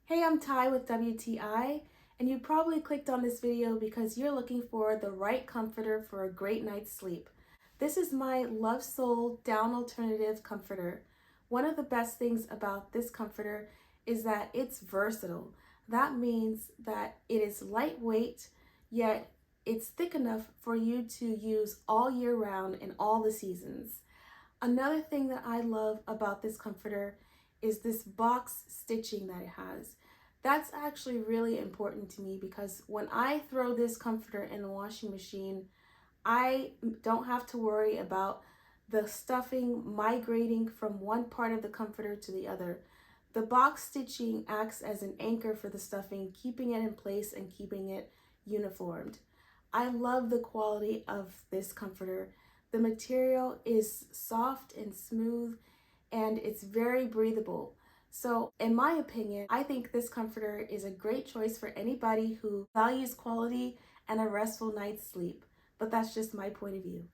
Hey, I'm Ty with WTI, and you probably clicked on this video because you're looking for the right comforter for a great night's sleep. This is my Lovsoul down alternative comforter. One of the best things about this comforter is that it's versatile. That means that it is lightweight, yet it's thick enough for you to use all year round in all the seasons. Another thing that I love about this comforter is this box stitching that it has. That's actually really important to me because when I throw this comforter in the washing machine, I don't have to worry about the stuffing migrating from one part of the comforter to the other. The box stitching acts as an anchor for the stuffing, keeping it in place and keeping it uniformed. I love the quality of this comforter. The material is soft and smooth and it's very breathable. So in my opinion, I think this comforter is a great choice for anybody who values quality and a restful night's sleep. But that's just my point of view.